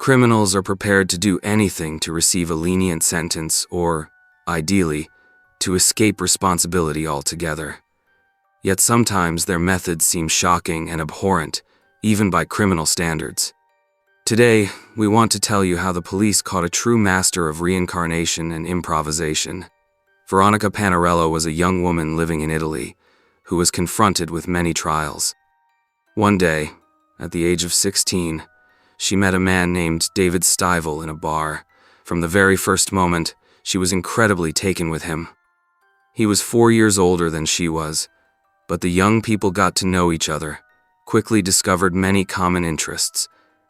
Criminals are prepared to do anything to receive a lenient sentence or, ideally, to escape responsibility altogether. Yet sometimes their methods seem shocking and abhorrent, even by criminal standards. Today, we want to tell you how the police caught a true master of reincarnation and improvisation. Veronica Panarello was a young woman living in Italy who was confronted with many trials. One day, at the age of 16, she met a man named David Stivel in a bar. From the very first moment, she was incredibly taken with him. He was 4 years older than she was, but the young people got to know each other, quickly discovered many common interests,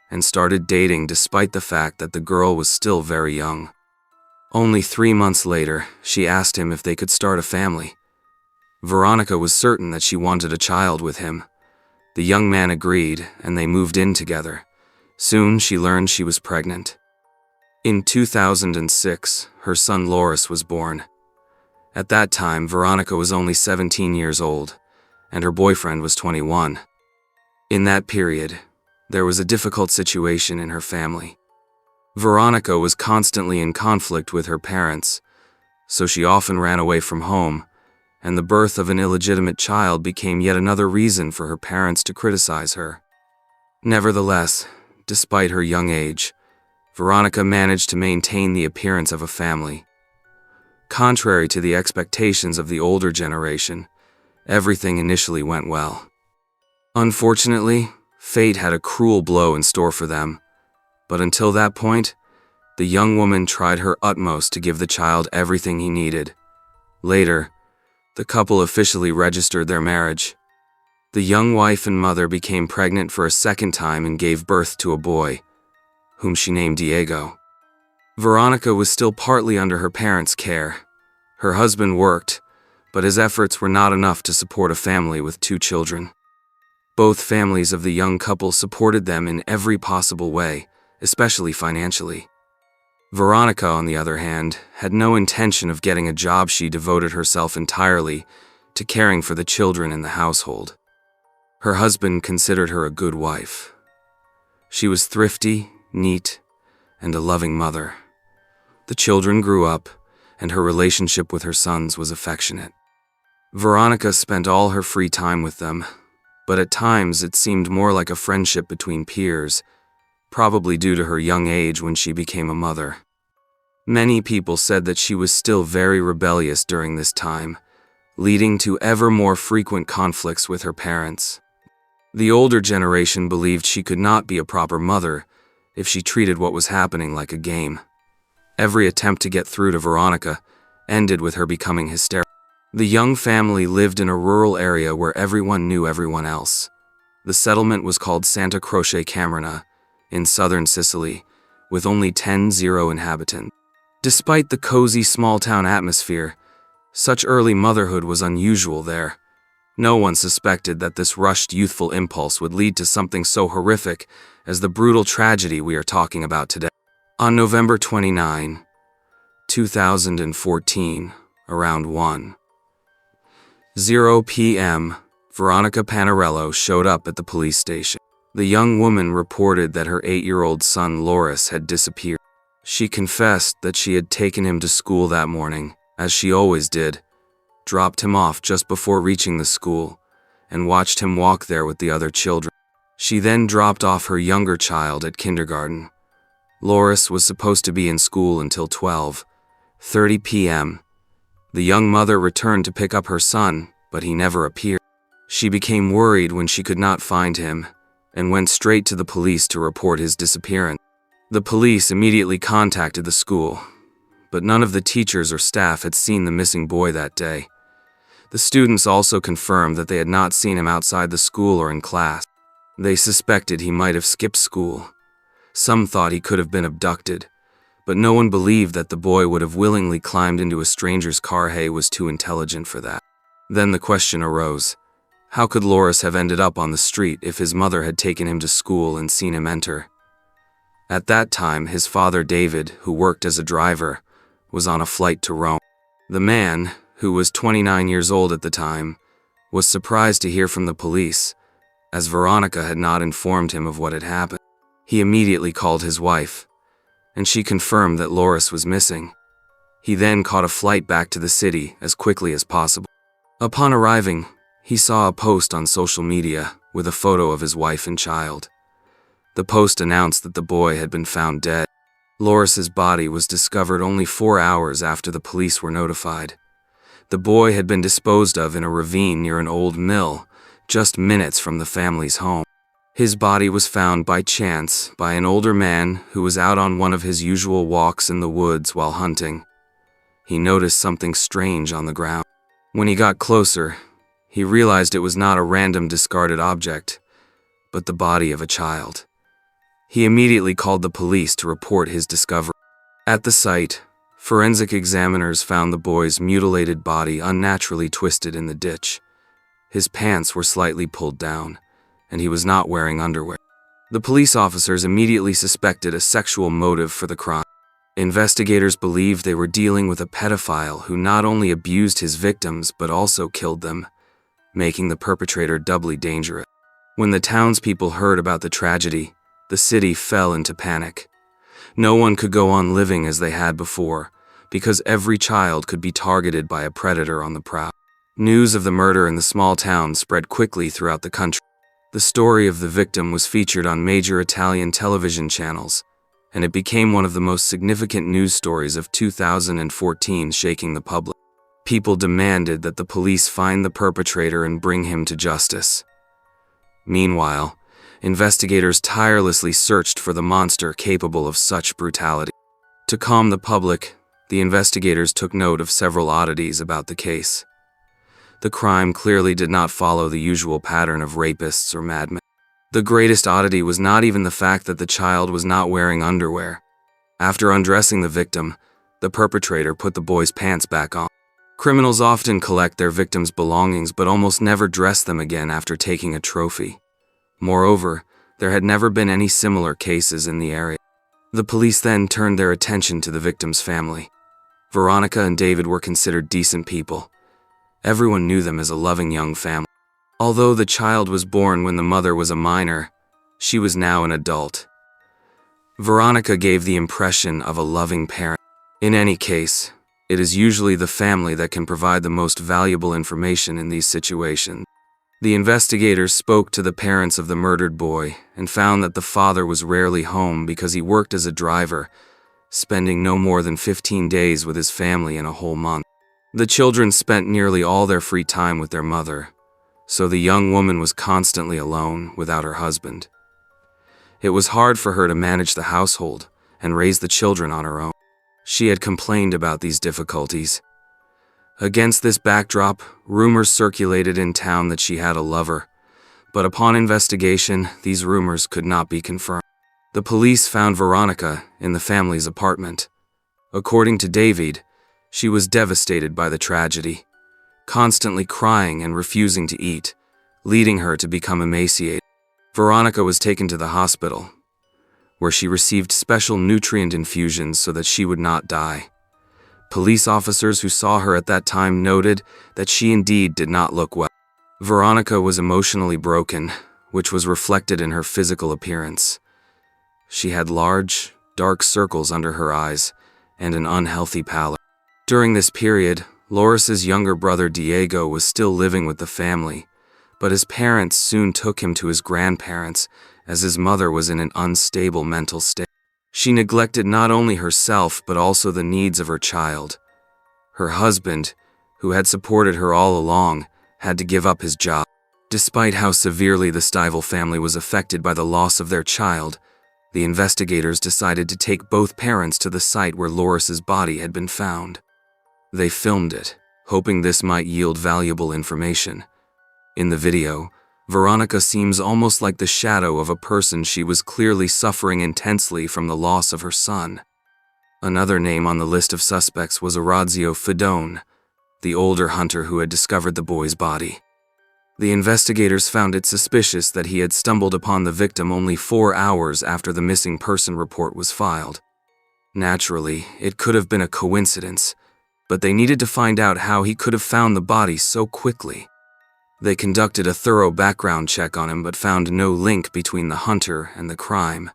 and started dating despite the fact that the girl was still very young. Only 3 months later, she asked him if they could start a family. Veronica was certain that she wanted a child with him. The young man agreed, and they moved in together. Soon, she learned she was pregnant. In 2006, her son Loris was born. At that time, Veronica was only 17 years old, and her boyfriend was 21. In that period, there was a difficult situation in her family. Veronica was constantly in conflict with her parents, so she often ran away from home, and the birth of an illegitimate child became yet another reason for her parents to criticize her. Nevertheless, despite her young age, Veronica managed to maintain the appearance of a family. Contrary to the expectations of the older generation, everything initially went well. Unfortunately, fate had a cruel blow in store for them, but until that point, the young woman tried her utmost to give the child everything he needed. Later, the couple officially registered their marriage. The young wife and mother became pregnant for a second time and gave birth to a boy, whom she named Diego. Veronica was still partly under her parents' care. Her husband worked, but his efforts were not enough to support a family with 2 children. Both families of the young couple supported them in every possible way, especially financially. Veronica, on the other hand, had no intention of getting a job. She devoted herself entirely to caring for the children in the household. Her husband considered her a good wife. She was thrifty, neat, and a loving mother. The children grew up, and her relationship with her sons was affectionate. Veronica spent all her free time with them, but at times it seemed more like a friendship between peers, probably due to her young age when she became a mother. Many people said that she was still very rebellious during this time, leading to ever more frequent conflicts with her parents. The older generation believed she could not be a proper mother if she treated what was happening like a game. Every attempt to get through to Veronica ended with her becoming hysterical. The young family lived in a rural area where everyone knew everyone else. The settlement was called Santa Croce Camerina, in southern Sicily, with only 10 inhabitants. Despite the cozy small-town atmosphere, such early motherhood was unusual there. No one suspected that this rushed youthful impulse would lead to something so horrific as the brutal tragedy we are talking about today. On November 29, 2014, around 1:00 p.m., Veronica Panarello showed up at the police station. The young woman reported that her 8-year-old son Loris had disappeared. She confessed that she had taken him to school that morning, as she always did, dropped him off just before reaching the school, and watched him walk there with the other children. She then dropped off her younger child at kindergarten. Loris was supposed to be in school until 12:30 p.m. The young mother returned to pick up her son, but he never appeared. She became worried when she could not find him, and went straight to the police to report his disappearance. The police immediately contacted the school, but none of the teachers or staff had seen the missing boy that day. The students also confirmed that they had not seen him outside the school or in class. They suspected he might have skipped school. Some thought he could have been abducted, but no one believed that the boy would have willingly climbed into a stranger's car. He was too intelligent for that. Then the question arose, how could Loris have ended up on the street if his mother had taken him to school and seen him enter? At that time, his father David, who worked as a driver, was on a flight to Rome. The man, who was 29 years old at the time, was surprised to hear from the police, as Veronica had not informed him of what had happened. He immediately called his wife, and she confirmed that Loris was missing. He then caught a flight back to the city as quickly as possible. Upon arriving, he saw a post on social media with a photo of his wife and child. The post announced that the boy had been found dead. Loris's body was discovered only 4 hours after the police were notified. The boy had been disposed of in a ravine near an old mill, just minutes from the family's home. His body was found by chance by an older man who was out on one of his usual walks in the woods while hunting. He noticed something strange on the ground. When he got closer, he realized it was not a random discarded object, but the body of a child. He immediately called the police to report his discovery. At the site, forensic examiners found the boy's mutilated body unnaturally twisted in the ditch. His pants were slightly pulled down, and he was not wearing underwear. The police officers immediately suspected a sexual motive for the crime. Investigators believed they were dealing with a pedophile who not only abused his victims but also killed them, making the perpetrator doubly dangerous. When the townspeople heard about the tragedy, the city fell into panic. No one could go on living as they had before, because every child could be targeted by a predator on the prowl. News of the murder in the small town spread quickly throughout the country. The story of the victim was featured on major Italian television channels, and it became one of the most significant news stories of 2014, shaking the public. People demanded that the police find the perpetrator and bring him to justice. Meanwhile, investigators tirelessly searched for the monster capable of such brutality. To calm the public, the investigators took note of several oddities about the case. The crime clearly did not follow the usual pattern of rapists or madmen. The greatest oddity was not even the fact that the child was not wearing underwear. After undressing the victim, the perpetrator put the boy's pants back on. Criminals often collect their victims' belongings but almost never dress them again after taking a trophy. Moreover, there had never been any similar cases in the area. The police then turned their attention to the victim's family. Veronica and David were considered decent people. Everyone knew them as a loving young family. Although the child was born when the mother was a minor, she was now an adult. Veronica gave the impression of a loving parent. In any case, it is usually the family that can provide the most valuable information in these situations. The investigators spoke to the parents of the murdered boy and found that the father was rarely home because he worked as a driver, spending no more than 15 days with his family in a whole month. The children spent nearly all their free time with their mother, so the young woman was constantly alone without her husband. It was hard for her to manage the household and raise the children on her own. She had complained about these difficulties. Against this backdrop, rumors circulated in town that she had a lover, but upon investigation, these rumors could not be confirmed. The police found Veronica in the family's apartment. According to David, she was devastated by the tragedy, constantly crying and refusing to eat, leading her to become emaciated. Veronica was taken to the hospital, where she received special nutrient infusions so that she would not die. Police officers who saw her at that time noted that she indeed did not look well. Veronica was emotionally broken, which was reflected in her physical appearance. She had large, dark circles under her eyes and an unhealthy pallor. During this period, Loris's younger brother Diego was still living with the family, but his parents soon took him to his grandparents as his mother was in an unstable mental state. She neglected not only herself but also the needs of her child. Her husband, who had supported her all along, had to give up his job. Despite how severely the Stivel family was affected by the loss of their child, the investigators decided to take both parents to the site where Loris's body had been found. They filmed it, hoping this might yield valuable information. In the video, Veronica seems almost like the shadow of a person she was clearly suffering intensely from the loss of her son. Another name on the list of suspects was Orazio Fedone, the older hunter who had discovered the boy's body. The investigators found it suspicious that he had stumbled upon the victim only 4 hours after the missing person report was filed. Naturally, it could have been a coincidence, but they needed to find out how he could have found the body so quickly. They conducted a thorough background check on him but found no link between the hunter and the crime.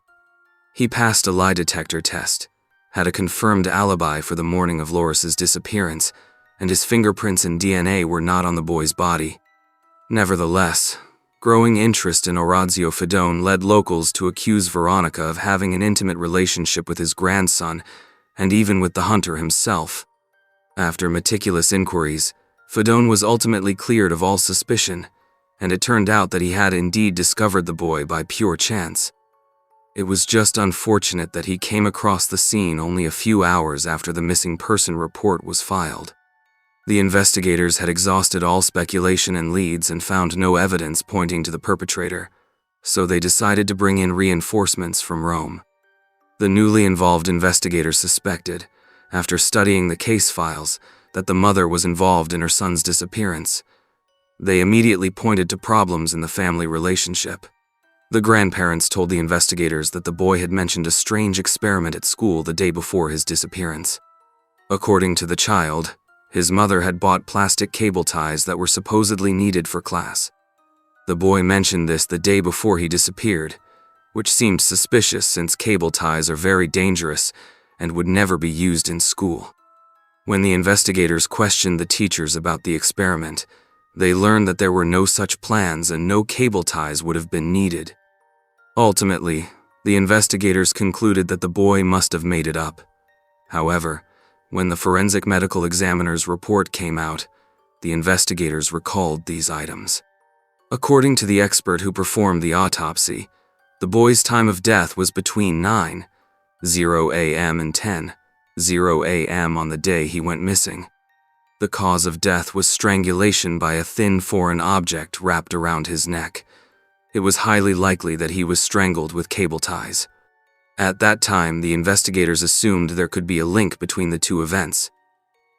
He passed a lie detector test, had a confirmed alibi for the morning of Loris's disappearance, and his fingerprints and DNA were not on the boy's body. Nevertheless, growing interest in Orazio Fedone led locals to accuse Veronica of having an intimate relationship with his grandson and even with the hunter himself. After meticulous inquiries, Fedone was ultimately cleared of all suspicion, and it turned out that he had indeed discovered the boy by pure chance. It was just unfortunate that he came across the scene only a few hours after the missing person report was filed. The investigators had exhausted all speculation and leads and found no evidence pointing to the perpetrator, so they decided to bring in reinforcements from Rome. The newly involved investigators suspected, after studying the case files, that the mother was involved in her son's disappearance. They immediately pointed to problems in the family relationship. The grandparents told the investigators that the boy had mentioned a strange experiment at school the day before his disappearance. According to the child, his mother had bought plastic cable ties that were supposedly needed for class. The boy mentioned this the day before he disappeared, which seemed suspicious since cable ties are very dangerous and would never be used in school. When the investigators questioned the teachers about the experiment, they learned that there were no such plans and no cable ties would have been needed. Ultimately, the investigators concluded that the boy must have made it up. However, when the forensic medical examiner's report came out, the investigators recalled these items. According to the expert who performed the autopsy, the boy's time of death was between 9:00 a.m. and 10:00 a.m. on the day he went missing. The cause of death was strangulation by a thin foreign object wrapped around his neck. It was highly likely that he was strangled with cable ties. At that time, the investigators assumed there could be a link between the two events.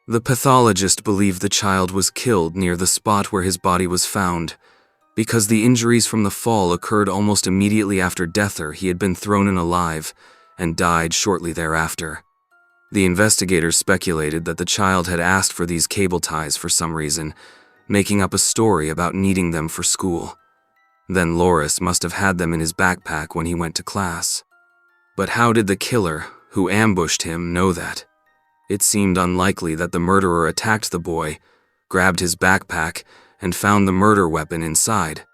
The pathologist believed the child was killed near the spot where his body was found, because the injuries from the fall occurred almost immediately after death, or he had been thrown in alive and died shortly thereafter. The investigators speculated that the child had asked for these cable ties for some reason, making up a story about needing them for school. Then Loris must have had them in his backpack when he went to class. But how did the killer, who ambushed him, know that? It seemed unlikely that the murderer attacked the boy, grabbed his backpack, and found the murder weapon inside.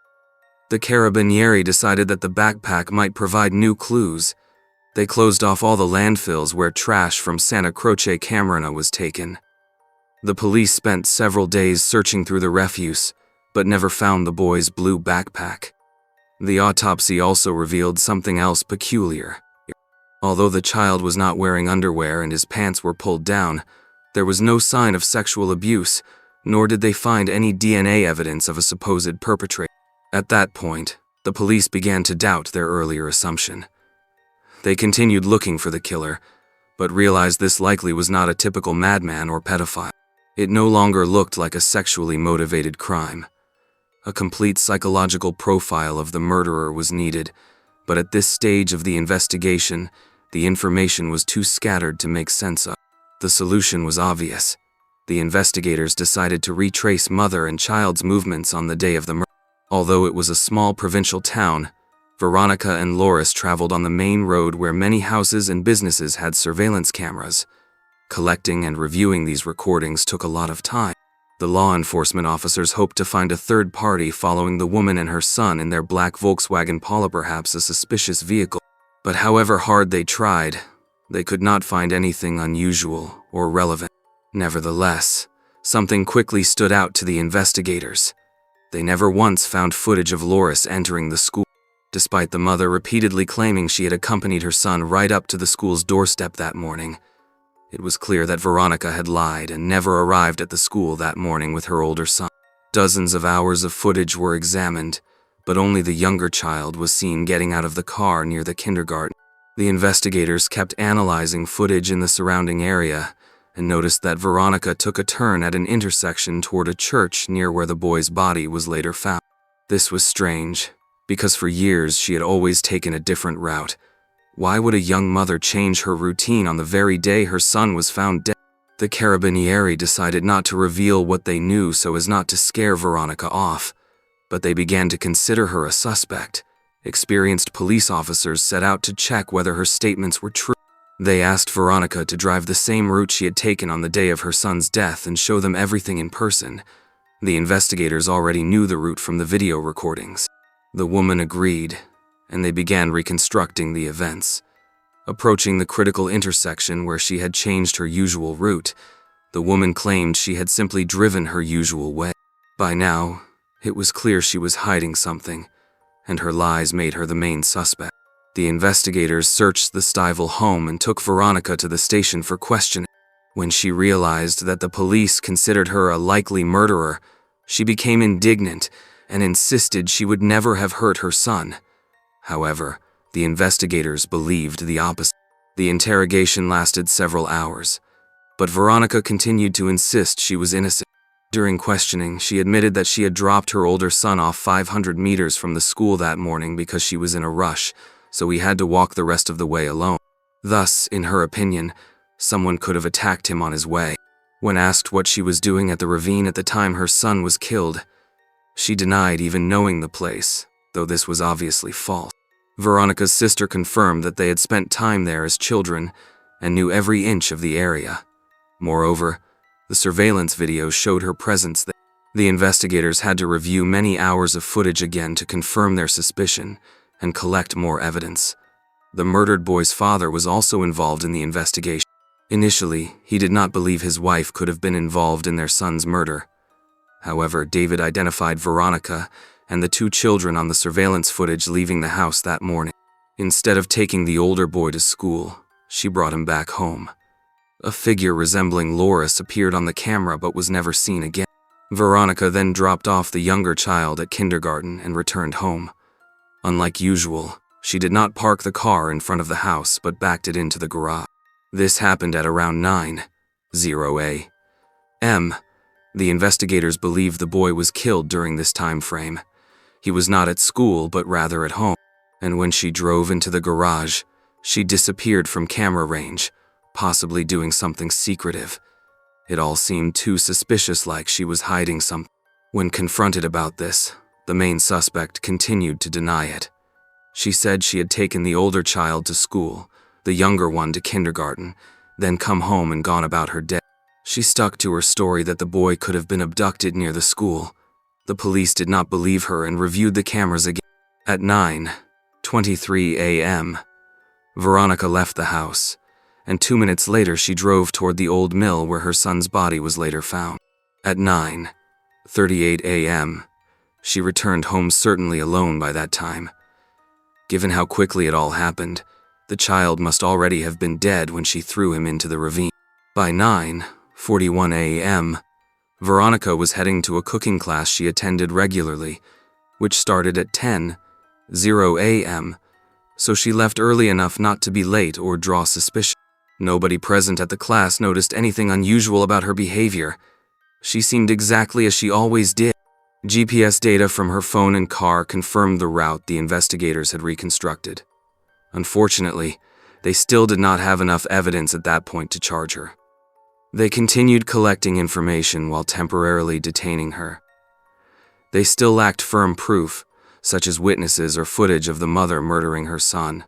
The carabinieri decided that the backpack might provide new clues. They closed off all the landfills where trash from Santa Croce Camerona was taken. The police spent several days searching through the refuse, but never found the boy's blue backpack. The autopsy also revealed something else peculiar. Although the child was not wearing underwear and his pants were pulled down, there was no sign of sexual abuse, nor did they find any DNA evidence of a supposed perpetrator. At that point, the police began to doubt their earlier assumption. They continued looking for the killer, but realized this likely was not a typical madman or pedophile. It no longer looked like a sexually motivated crime. A complete psychological profile of the murderer was needed, but at this stage of the investigation, the information was too scattered to make sense of. The solution was obvious. The investigators decided to retrace mother and child's movements on the day of the murder. Although it was a small provincial town, Veronica and Loris traveled on the main road where many houses and businesses had surveillance cameras. Collecting and reviewing these recordings took a lot of time. The law enforcement officers hoped to find a third party following the woman and her son in their black Volkswagen Polo, perhaps a suspicious vehicle. But however hard they tried, they could not find anything unusual or relevant. Nevertheless, something quickly stood out to the investigators. They never once found footage of Loris entering the school, despite the mother repeatedly claiming she had accompanied her son right up to the school's doorstep that morning. It was clear that Veronica had lied and never arrived at the school that morning with her older son. Dozens of hours of footage were examined, but only the younger child was seen getting out of the car near the kindergarten. The investigators kept analyzing footage in the surrounding area and noticed that Veronica took a turn at an intersection toward a church near where the boy's body was later found. This was strange, because for years she had always taken a different route. Why would a young mother change her routine on the very day her son was found dead? The carabinieri decided not to reveal what they knew so as not to scare Veronica off, but they began to consider her a suspect, Experienced police officers set out to check whether her statements were true. They asked Veronica to drive the same route she had taken on the day of her son's death and show them everything in person. The investigators already knew the route from the video recordings. The woman agreed, and they began reconstructing the events. Approaching the critical intersection where she had changed her usual route, the woman claimed she had simply driven her usual way. By now, it was clear she was hiding something, and her lies made her the main suspect. The investigators searched the Stivel home and took Veronica to the station for questioning. When she realized that the police considered her a likely murderer, she became indignant and insisted she would never have hurt her son. However, the investigators believed the opposite. The interrogation lasted several hours, but Veronica continued to insist she was innocent. During questioning, she admitted that she had dropped her older son off 500 meters from the school that morning because she was in a rush, so he had to walk the rest of the way alone. Thus, in her opinion, someone could have attacked him on his way. When asked what she was doing at the ravine at the time her son was killed, she denied even knowing the place, though this was obviously false. Veronica's sister confirmed that they had spent time there as children and knew every inch of the area. Moreover, the surveillance video showed her presence there. The investigators had to review many hours of footage again to confirm their suspicion and collect more evidence. The murdered boy's father was also involved in the investigation. Initially, he did not believe his wife could have been involved in their son's murder. However, David identified Veronica and the two children on the surveillance footage leaving the house that morning. Instead of taking the older boy to school, she brought him back home. A figure resembling Loris appeared on the camera but was never seen again. Veronica then dropped off the younger child at kindergarten and returned home. Unlike usual, she did not park the car in front of the house but backed it into the garage. This happened at around 9:00 a.m. The investigators believe the boy was killed during this time frame. He was not at school but rather at home, and when she drove into the garage, she disappeared from camera range, possibly doing something secretive. It all seemed too suspicious, like she was hiding something. When confronted about this, the main suspect continued to deny it. She said she had taken the older child to school, the younger one to kindergarten, then come home and gone about her day. She stuck to her story that the boy could have been abducted near the school. The police did not believe her and reviewed the cameras again. At 9:23 a.m., Veronica left the house, and 2 minutes later she drove toward the old mill where her son's body was later found. At 9:38 a.m., she returned home, certainly alone by that time. Given how quickly it all happened, the child must already have been dead when she threw him into the ravine. By 9:41 a.m., Veronica was heading to a cooking class she attended regularly, which started at 10:00 a.m., so she left early enough not to be late or draw suspicion. Nobody present at the class noticed anything unusual about her behavior. She seemed exactly as she always did. GPS data from her phone and car confirmed the route the investigators had reconstructed. Unfortunately, they still did not have enough evidence at that point to charge her. They continued collecting information while temporarily detaining her. They still lacked firm proof, such as witnesses or footage of the mother murdering her son.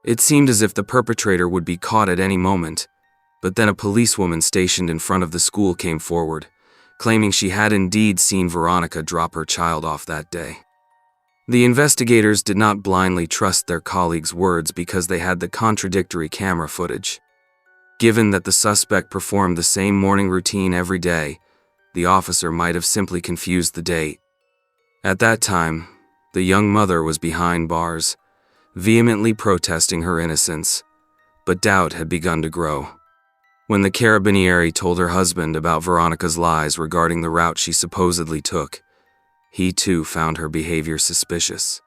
It seemed as if the perpetrator would be caught at any moment, but then a policewoman stationed in front of the school came forward, claiming she had indeed seen Veronica drop her child off that day. The investigators did not blindly trust their colleagues' words because they had the contradictory camera footage. Given that the suspect performed the same morning routine every day, the officer might have simply confused the date. At that time, the young mother was behind bars, vehemently protesting her innocence, but doubt had begun to grow. When the carabinieri told her husband about Veronica's lies regarding the route she supposedly took, he too found her behavior suspicious.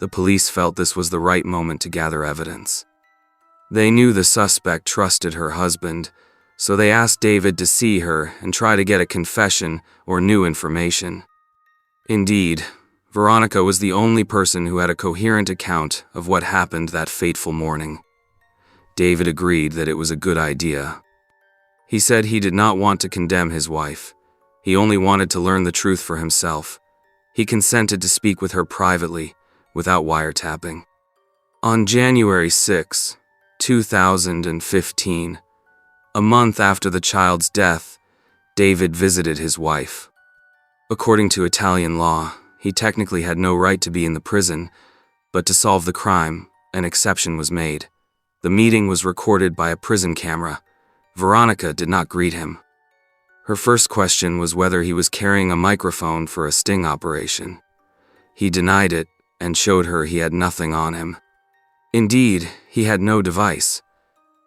The police felt this was the right moment to gather evidence. They knew the suspect trusted her husband, so they asked David to see her and try to get a confession or new information. Indeed, Veronica was the only person who had a coherent account of what happened that fateful morning. David agreed that it was a good idea. He said he did not want to condemn his wife. He only wanted to learn the truth for himself. He consented to speak with her privately, without wiretapping. On January 6, 2015, a month after the child's death, David visited his wife. According to Italian law, he technically had no right to be in the prison, but to solve the crime, an exception was made. The meeting was recorded by a prison camera. Veronica did not greet him. Her first question was whether he was carrying a microphone for a sting operation. He denied it and showed her he had nothing on him. Indeed, he had no device.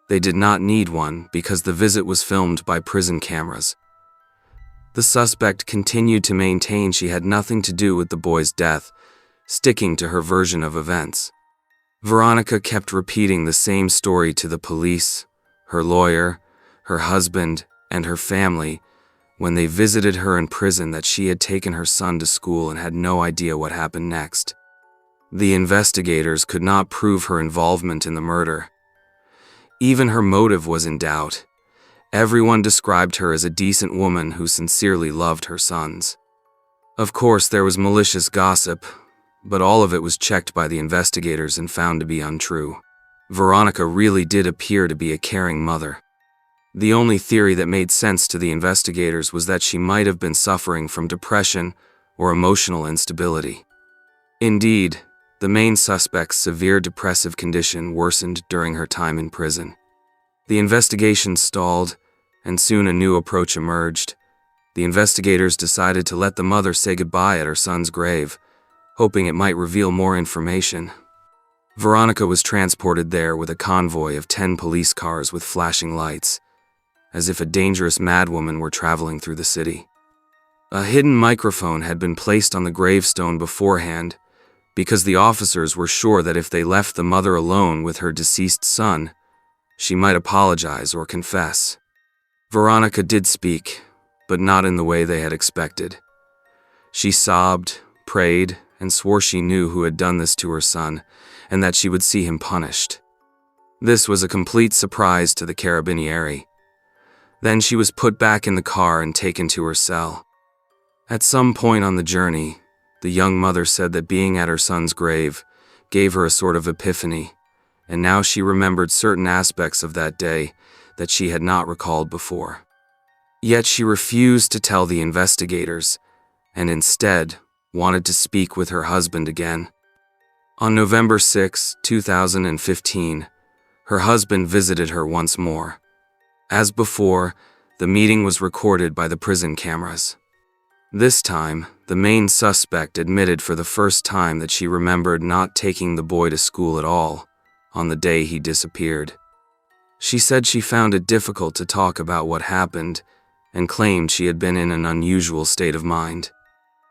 They did not need one because the visit was filmed by prison cameras. The suspect continued to maintain she had nothing to do with the boy's death, sticking to her version of events. Veronica kept repeating the same story to the police, her lawyer, her husband, and her family when they visited her in prison that she had taken her son to school and had no idea what happened next. The investigators could not prove her involvement in the murder. Even her motive was in doubt. Everyone described her as a decent woman who sincerely loved her sons. Of course, there was malicious gossip, but all of it was checked by the investigators and found to be untrue. Veronica really did appear to be a caring mother. The only theory that made sense to the investigators was that she might have been suffering from depression or emotional instability. Indeed, the main suspect's severe depressive condition worsened during her time in prison. The investigation stalled, and soon a new approach emerged. The investigators decided to let the mother say goodbye at her son's grave, hoping it might reveal more information. Veronica was transported there with a convoy of 10 police cars with flashing lights, as if a dangerous madwoman were traveling through the city. A hidden microphone had been placed on the gravestone beforehand, because the officers were sure that if they left the mother alone with her deceased son, she might apologize or confess. Veronica did speak, but not in the way they had expected. She sobbed, prayed, and swore she knew who had done this to her son, and that she would see him punished. This was a complete surprise to the Carabinieri. Then she was put back in the car and taken to her cell. At some point on the journey, the young mother said that being at her son's grave gave her a sort of epiphany, and now she remembered certain aspects of that day that she had not recalled before. Yet she refused to tell the investigators, and instead wanted to speak with her husband again. On November 6, 2015, her husband visited her once more. As before, the meeting was recorded by the prison cameras. This time, the main suspect admitted for the first time that she remembered not taking the boy to school at all on the day he disappeared. She said she found it difficult to talk about what happened and claimed she had been in an unusual state of mind.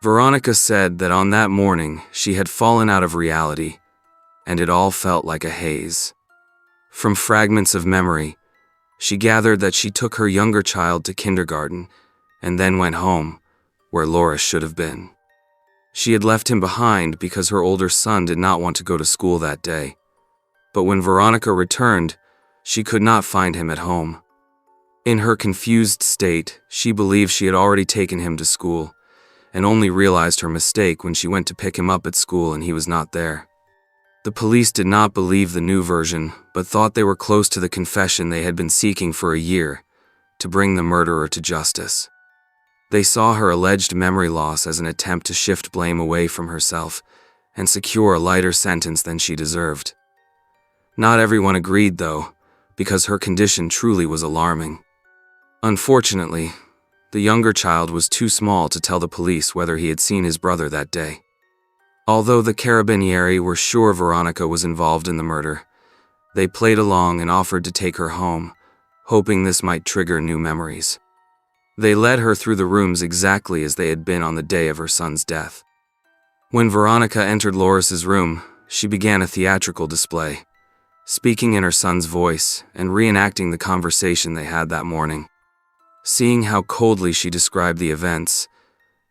Veronica said that on that morning she had fallen out of reality, and it all felt like a haze. From fragments of memory, she gathered that she took her younger child to kindergarten and then went home, where Loris should have been. She had left him behind because her older son did not want to go to school that day. But when Veronica returned, she could not find him at home. In her confused state, she believed she had already taken him to school, and only realized her mistake when she went to pick him up at school and he was not there. The police did not believe the new version, but thought they were close to the confession they had been seeking for a year, to bring the murderer to justice. They saw her alleged memory loss as an attempt to shift blame away from herself and secure a lighter sentence than she deserved. Not everyone agreed, though, because her condition truly was alarming. Unfortunately, the younger child was too small to tell the police whether he had seen his brother that day. Although the Carabinieri were sure Veronica was involved in the murder, they played along and offered to take her home, hoping this might trigger new memories. They led her through the rooms exactly as they had been on the day of her son's death. When Veronica entered Loris's room, she began a theatrical display, speaking in her son's voice and reenacting the conversation they had that morning. Seeing how coldly she described the events,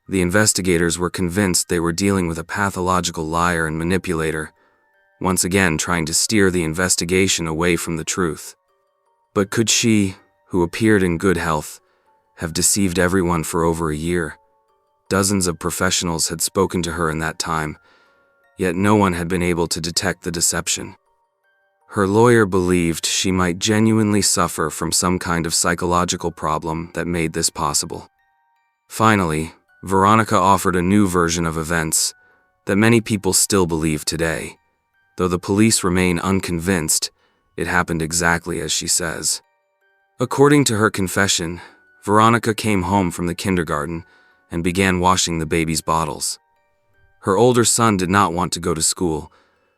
the investigators were convinced they were dealing with a pathological liar and manipulator, once again trying to steer the investigation away from the truth. But could she, who appeared in good health, have deceived everyone for over a year? Dozens of professionals had spoken to her in that time, yet no one had been able to detect the deception. Her lawyer believed she might genuinely suffer from some kind of psychological problem that made this possible. Finally, Veronica offered a new version of events that many people still believe today. Though the police remain unconvinced, it happened exactly as she says. According to her confession, Veronica came home from the kindergarten and began washing the baby's bottles. Her older son did not want to go to school,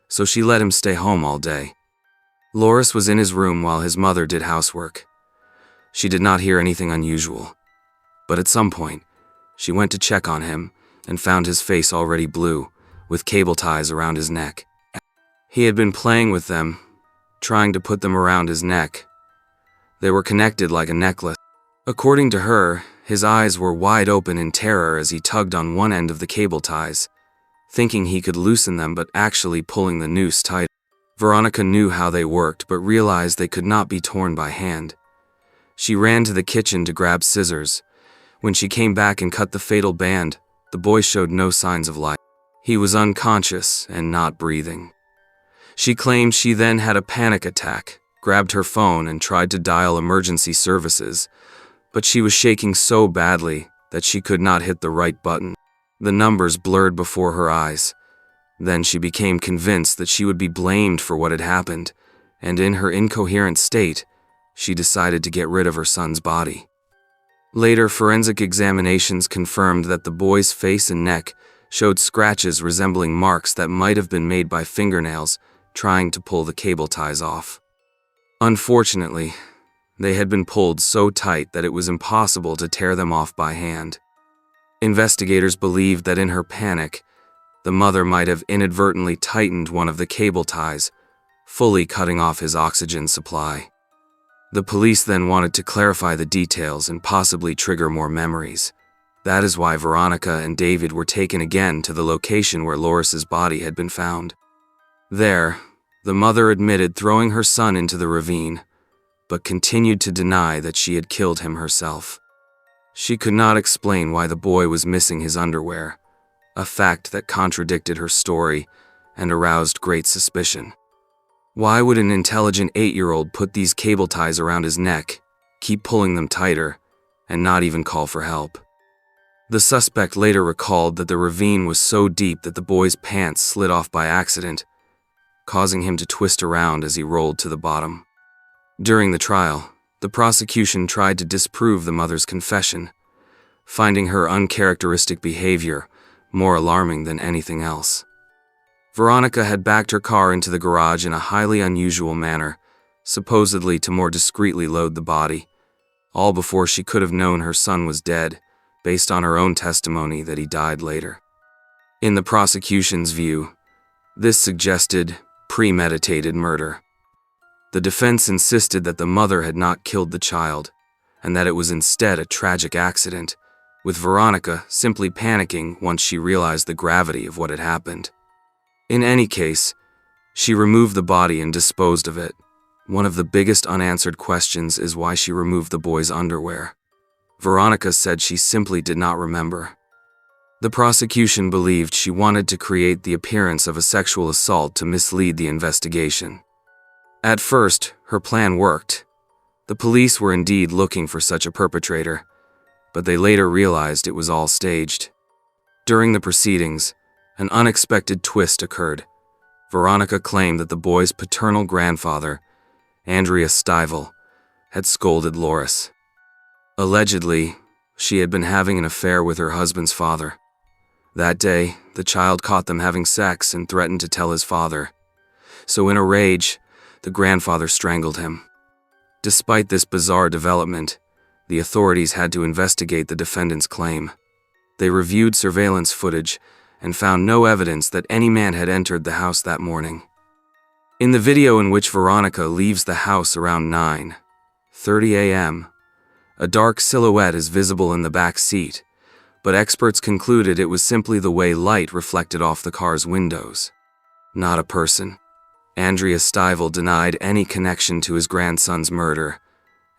so she let him stay home all day. Loris was in his room while his mother did housework. She did not hear anything unusual, but at some point, she went to check on him and found his face already blue, with cable ties around his neck. He had been playing with them, trying to put them around his neck. They were connected like a necklace. According to her, his eyes were wide open in terror as he tugged on one end of the cable ties, thinking he could loosen them but actually pulling the noose tight. Veronica knew how they worked but realized they could not be torn by hand. She ran to the kitchen to grab scissors. When she came back and cut the fatal band, the boy showed no signs of life. He was unconscious and not breathing. She claimed she then had a panic attack, grabbed her phone and tried to dial emergency services, but she was shaking so badly that she could not hit the right button. The numbers blurred before her eyes. Then she became convinced that she would be blamed for what had happened, and in her incoherent state, she decided to get rid of her son's body. Later, forensic examinations confirmed that the boy's face and neck showed scratches resembling marks that might have been made by fingernails trying to pull the cable ties off. Unfortunately, they had been pulled so tight that it was impossible to tear them off by hand. Investigators believed that in her panic, the mother might have inadvertently tightened one of the cable ties, fully cutting off his oxygen supply. The police then wanted to clarify the details and possibly trigger more memories. That is why Veronica and David were taken again to the location where Loris's body had been found. There, the mother admitted throwing her son into the ravine, but continued to deny that she had killed him herself. She could not explain why the boy was missing his underwear, a fact that contradicted her story and aroused great suspicion. Why would an intelligent 8-year-old put these cable ties around his neck, keep pulling them tighter, and not even call for help? The suspect later recalled that the ravine was so deep that the boy's pants slid off by accident, causing him to twist around as he rolled to the bottom. During the trial, the prosecution tried to disprove the mother's confession, finding her uncharacteristic behavior more alarming than anything else. Veronica had backed her car into the garage in a highly unusual manner, supposedly to more discreetly load the body, all before she could have known her son was dead, based on her own testimony that he died later. In the prosecution's view, this suggested premeditated murder. The defense insisted that the mother had not killed the child, and that it was instead a tragic accident, with Veronica simply panicking once she realized the gravity of what had happened. In any case, she removed the body and disposed of it. One of the biggest unanswered questions is why she removed the boy's underwear. Veronica said she simply did not remember. The prosecution believed she wanted to create the appearance of a sexual assault to mislead the investigation. At first, her plan worked. The police were indeed looking for such a perpetrator, but they later realized it was all staged. During the proceedings, an unexpected twist occurred. Veronica claimed that the boy's paternal grandfather, Andrea Stivel, had scolded Loris. Allegedly, she had been having an affair with her husband's father. That day, the child caught them having sex and threatened to tell his father. So in a rage, the grandfather strangled him. Despite this bizarre development, the authorities had to investigate the defendant's claim. They reviewed surveillance footage and found no evidence that any man had entered the house that morning. In the video in which Veronica leaves the house around 9:30 a.m., a dark silhouette is visible in the back seat, but experts concluded it was simply the way light reflected off the car's windows, not a person. Andrea Stivel denied any connection to his grandson's murder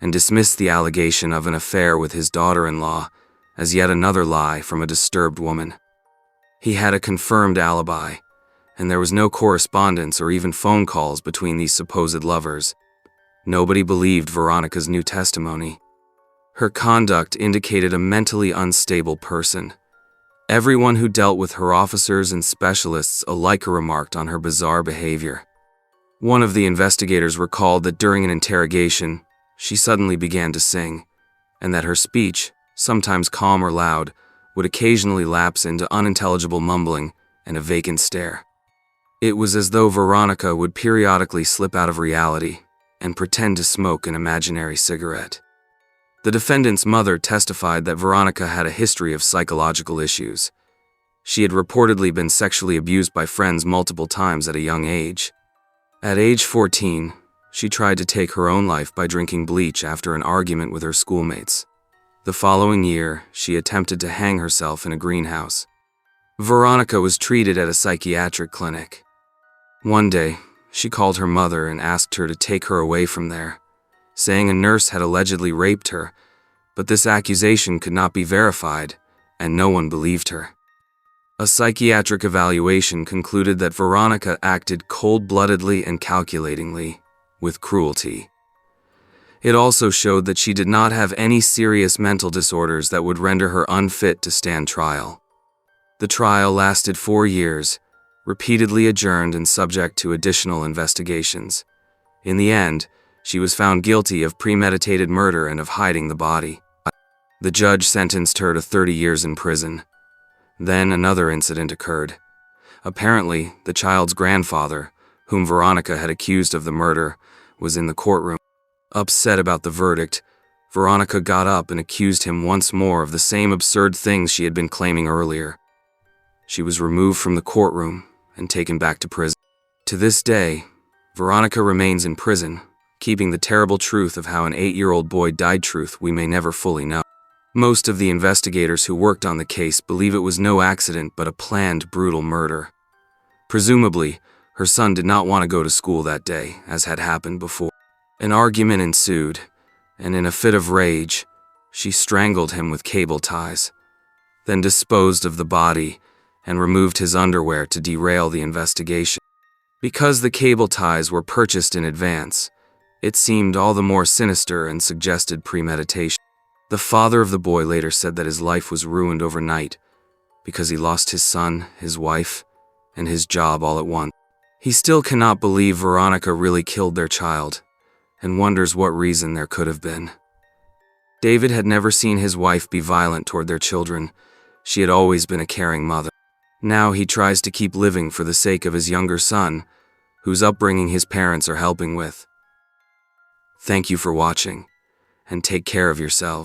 and dismissed the allegation of an affair with his daughter-in-law as yet another lie from a disturbed woman. He had a confirmed alibi, and there was no correspondence or even phone calls between these supposed lovers. Nobody believed Veronica's new testimony. Her conduct indicated a mentally unstable person. Everyone who dealt with her, officers and specialists alike, remarked on her bizarre behavior. One of the investigators recalled that during an interrogation, she suddenly began to sing, and that her speech, sometimes calm or loud, would occasionally lapse into unintelligible mumbling and a vacant stare. It was as though Veronica would periodically slip out of reality and pretend to smoke an imaginary cigarette. The defendant's mother testified that Veronica had a history of psychological issues. She had reportedly been sexually abused by friends multiple times at a young age. At age 14, she tried to take her own life by drinking bleach after an argument with her schoolmates. The following year, she attempted to hang herself in a greenhouse. Veronica was treated at a psychiatric clinic. One day, she called her mother and asked her to take her away from there, saying a nurse had allegedly raped her, but this accusation could not be verified, and no one believed her. A psychiatric evaluation concluded that Veronica acted cold-bloodedly and calculatingly, with cruelty. It also showed that she did not have any serious mental disorders that would render her unfit to stand trial. The trial lasted 4 years, repeatedly adjourned and subject to additional investigations. In the end, she was found guilty of premeditated murder and of hiding the body. The judge sentenced her to 30 years in prison. Then another incident occurred. Apparently, the child's grandfather, whom Veronica had accused of the murder, was in the courtroom. Upset about the verdict, Veronica got up and accused him once more of the same absurd things she had been claiming earlier. She was removed from the courtroom and taken back to prison. To this day, Veronica remains in prison, keeping the terrible truth of how an 8-year-old boy died truth we may never fully know. Most of the investigators who worked on the case believe it was no accident but a planned, brutal murder. Presumably, her son did not want to go to school that day, as had happened before. An argument ensued, and in a fit of rage, she strangled him with cable ties, then disposed of the body and removed his underwear to derail the investigation. Because the cable ties were purchased in advance, it seemed all the more sinister and suggested premeditation. The father of the boy later said that his life was ruined overnight because he lost his son, his wife, and his job all at once. He still cannot believe Veronica really killed their child and wonders what reason there could have been. David had never seen his wife be violent toward their children. She had always been a caring mother. Now he tries to keep living for the sake of his younger son, whose upbringing his parents are helping with. Thank you for watching, and take care of yourself.